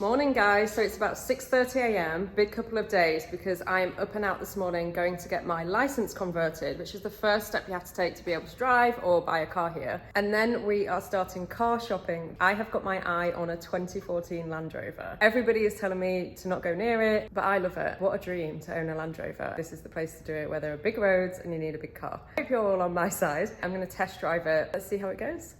Morning guys, so it's about 6:30 a.m, big couple of days because I'm up and out this morning going to get my license converted, which is the first step you have to take to be able to drive or buy a car here. And then we are starting car shopping. I have got my eye on a 2014 Land Rover. Everybody is telling me to not go near it, but I love it. What a dream to own a Land Rover. This is the place to do it where there are big roads and you need a big car. I hope you're all on my side. I'm going to test drive it. Let's see how it goes.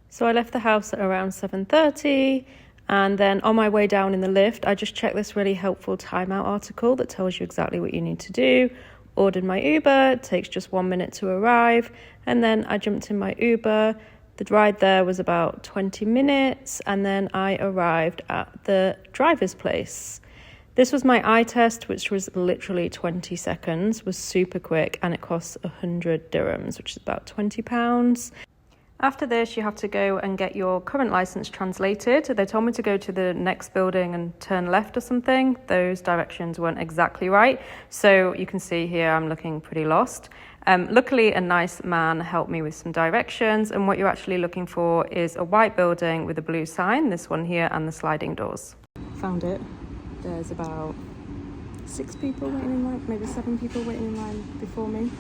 So I left the house at around 7:30. And then on my way down in the lift, I just checked this really helpful timeout article that tells you exactly what you need to do. Ordered my Uber, it takes just 1 minute to arrive. And then I jumped in my Uber. The ride there was about 20 minutes. And then I arrived at the driver's place. This was my eye test, which was literally 20 seconds, was super quick. And it costs 100 dirhams, which is about £20. After this, you have to go and get your current license translated. They told me to go to the next building and turn left or something. Those directions weren't exactly right. So you can see here, I'm looking pretty lost. Luckily, a nice man helped me with some directions. And what you're actually looking for is a white building with a blue sign, this one here, and the sliding doors. Found it. There's about 6 people waiting in line, maybe 7 people waiting in line before me.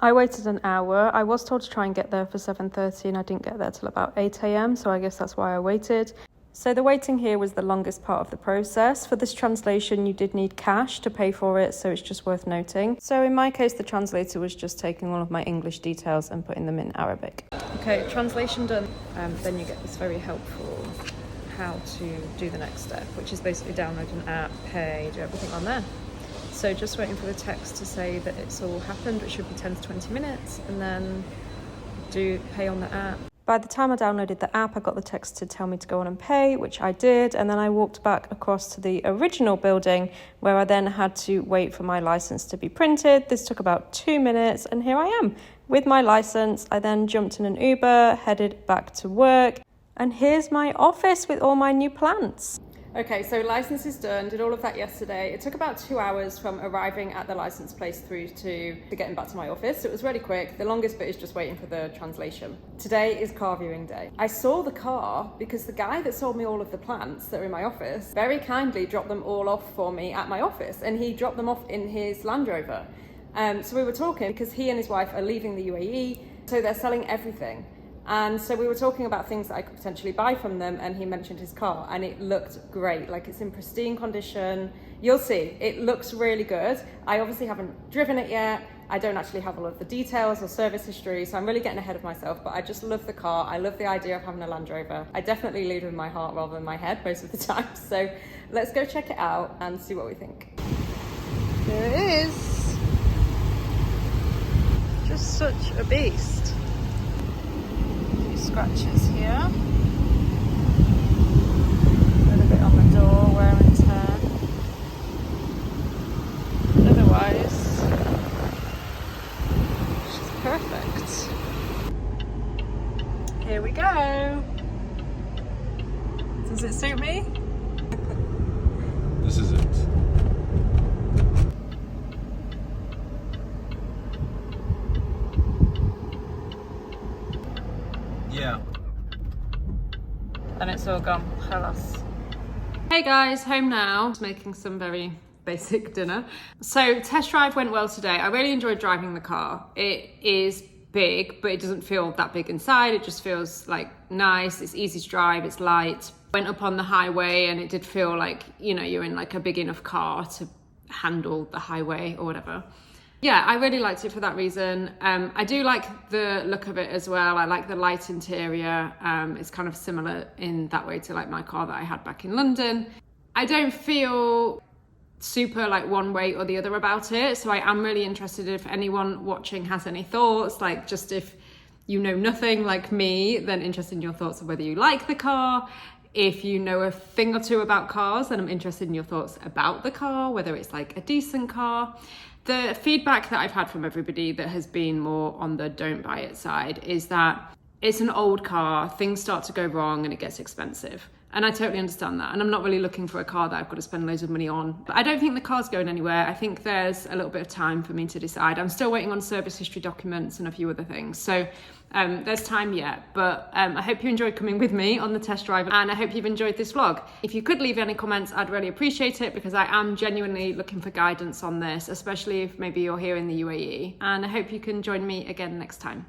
I waited an hour. I was told to try and get there for 7:30 and I didn't get there till about 8 a.m. So I guess that's why I waited. So the waiting here was the longest part of the process. For this translation, you did need cash to pay for it, so it's just worth noting. So in my case, the translator was just taking all of my English details and putting them in Arabic. Okay, translation done. Then you get this very helpful how to do the next step, which is basically download an app, pay, do everything on there. So just waiting for the text to say that it's all happened, which should be 10 to 20 minutes, and then do pay on the app. By the time I downloaded the app, I got the text to tell me to go on and pay, which I did, and then I walked back across to the original building where I then had to wait for my license to be printed. This took about 2 minutes, and here I am with my license. I then jumped in an Uber, headed back to work, and here's my office with all my new plants. Okay, so license is done, did all of that yesterday. It took about 2 hours from arriving at the license place through to getting back to my office. So it was really quick. The longest bit is just waiting for the translation. Today is car viewing day. I saw the car because the guy that sold me all of the plants that are in my office very kindly dropped them all off for me at my office, and he dropped them off in his Land Rover. So we were talking because he and his wife are leaving the UAE, so they're selling everything. And so we were talking about things that I could potentially buy from them, and he mentioned his car and it looked great. Like, it's in pristine condition. You'll see, it looks really good. I obviously haven't driven it yet. I don't actually have all of the details or service history, so I'm really getting ahead of myself, but I just love the car. I love the idea of having a Land Rover. I definitely lead with my heart rather than my head most of the time. So let's go check it out and see what we think. There it is. Just such a beast. Scratches here, a little bit on the door, wear and tear. Otherwise, she's perfect. Here we go. Does it suit me? This is it. Yeah. And it's all gone. Halas. Hey guys, home now. Just making some very basic dinner. So test drive went well today. I really enjoyed driving the car. It is big, but it doesn't feel that big inside. It just feels like nice. It's easy to drive. It's light. Went up on the highway and it did feel like, you know, you're in like a big enough car to handle the highway or whatever. Yeah, I really liked it for that reason. I do like the look of it as well. I like the light interior. It's kind of similar in that way to like my car that I had back in London. I don't feel super like one way or the other about it. So I am really interested if anyone watching has any thoughts, like just if you know nothing like me, then interested in your thoughts of whether you like the car. If you know a thing or two about cars, then I'm interested in your thoughts about the car, whether it's like a decent car. The feedback that I've had from everybody that has been more on the don't buy it side is that it's an old car, things start to go wrong and it gets expensive. And I totally understand that. And I'm not really looking for a car that I've got to spend loads of money on. But I don't think the car's going anywhere. I think there's a little bit of time for me to decide. I'm still waiting on service history documents and a few other things. So there's time yet. But I hope you enjoyed coming with me on the test drive. And I hope you've enjoyed this vlog. If you could leave any comments, I'd really appreciate it, because I am genuinely looking for guidance on this, especially if maybe you're here in the UAE. And I hope you can join me again next time.